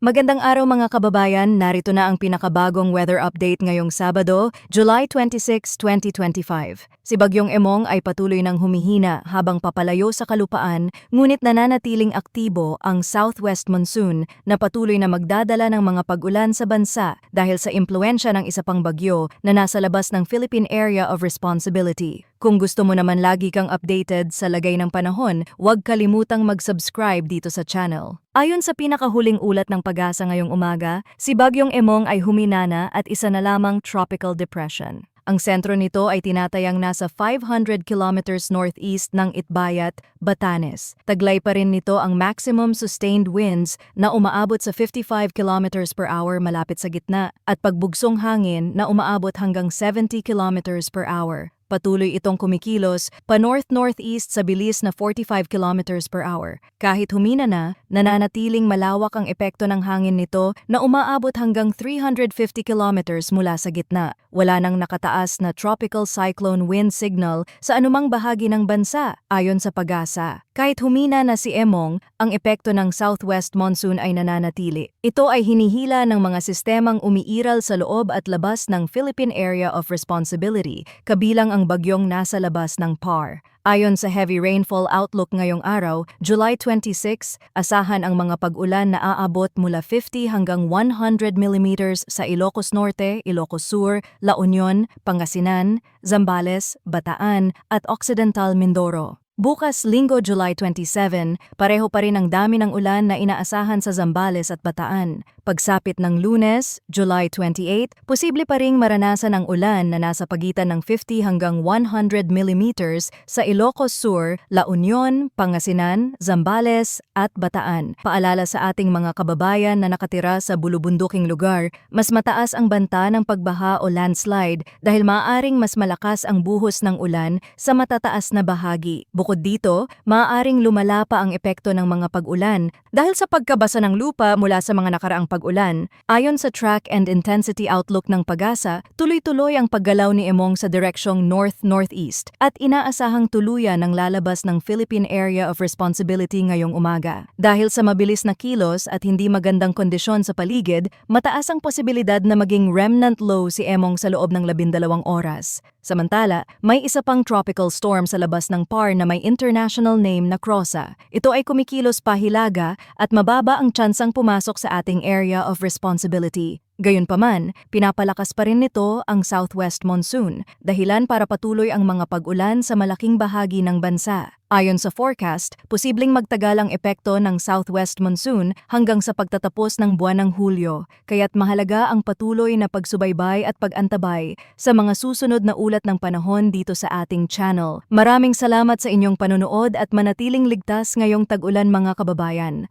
Magandang araw mga kababayan, narito na ang pinakabagong weather update ngayong Sabado, July 26, 2025. Si Bagyong Emong ay patuloy ng humihina habang papalayo sa kalupaan, ngunit nananatiling aktibo ang southwest monsoon na patuloy na magdadala ng mga pag-ulan sa bansa dahil sa impluensya ng isa pang bagyo na nasa labas ng Philippine Area of Responsibility. Kung gusto mo naman lagi kang updated sa lagay ng panahon, huwag kalimutang mag-subscribe dito sa channel. Ayon sa pinakahuling ulat ng Pag-asa ngayong umaga, si Bagyong Emong ay huminana at isa na lamang tropical depression. Ang sentro nito ay tinatayang nasa 500 kilometers northeast ng Itbayat, Batanes. Taglay pa rin nito ang maximum sustained winds na umaabot sa 55 kilometers per hour malapit sa gitna at pagbugsong hangin na umaabot hanggang 70 kilometers per hour. Patuloy itong kumikilos pa-north-northeast sa bilis na 45 kilometers per hour. Kahit humina na, nananatiling malawak ang epekto ng hangin nito na umaabot hanggang 350 kilometers mula sa gitna. Wala nang nakataas na tropical cyclone wind signal sa anumang bahagi ng bansa, ayon sa Pag-asa. Kahit humina na si Emong, ang epekto ng southwest monsoon ay nananatili. Ito ay hinihila ng mga sistemang umiiral sa loob at labas ng Philippine Area of Responsibility, kabilang ang bagyong nasa labas ng PAR. Ayon sa heavy rainfall outlook ngayong araw, July 26, asahan ang mga pag-ulan na aabot mula 50 hanggang 100 millimeters sa Ilocos Norte, Ilocos Sur, La Union, Pangasinan, Zambales, Bataan at Occidental Mindoro. Bukas, Linggo, July 27, pareho pa rin ang dami ng ulan na inaasahan sa Zambales at Bataan. Pagsapit ng Lunes, July 28, posible pa ring maranasan ang ulan na nasa pagitan ng 50 hanggang 100 millimeters sa Ilocos Sur, La Union, Pangasinan, Zambales at Bataan. Paalala sa ating mga kababayan na nakatira sa bulubunduking lugar, mas mataas ang banta ng pagbaha o landslide dahil maaaring mas malakas ang buhos ng ulan sa matataas na bahagi. Bukod dito, maaaring lumala pa ang epekto ng mga pag-ulan dahil sa pagkabasa ng lupa mula sa mga nakaraang pag-ulan. Ayon sa track and intensity outlook ng Pag-asa, tuloy-tuloy ang paggalaw ni Emong sa direksyong north-northeast at inaasahang tuluyan ng lalabas ng Philippine Area of Responsibility ngayong umaga. Dahil sa mabilis na kilos at hindi magandang kondisyon sa paligid, mataas ang posibilidad na maging remnant low si Emong sa loob ng 12 oras. Samantala, may isa pang tropical storm sa labas ng PAR na may international name na Crossa. Ito ay kumikilos pahilaga at mababa ang tsansang pumasok sa ating area of responsibility. Gayunpaman, pinapalakas pa rin nito ang southwest monsoon, dahilan para patuloy ang mga pag-ulan sa malaking bahagi ng bansa. Ayon sa forecast, posibleng magtagal ang epekto ng southwest monsoon hanggang sa pagtatapos ng buwan ng Hulyo, kaya't mahalaga ang patuloy na pagsubaybay at pag-antabay sa mga susunod na ulat ng panahon dito sa ating channel. Maraming salamat sa inyong panonood at manatiling ligtas ngayong tag-ulan mga kababayan.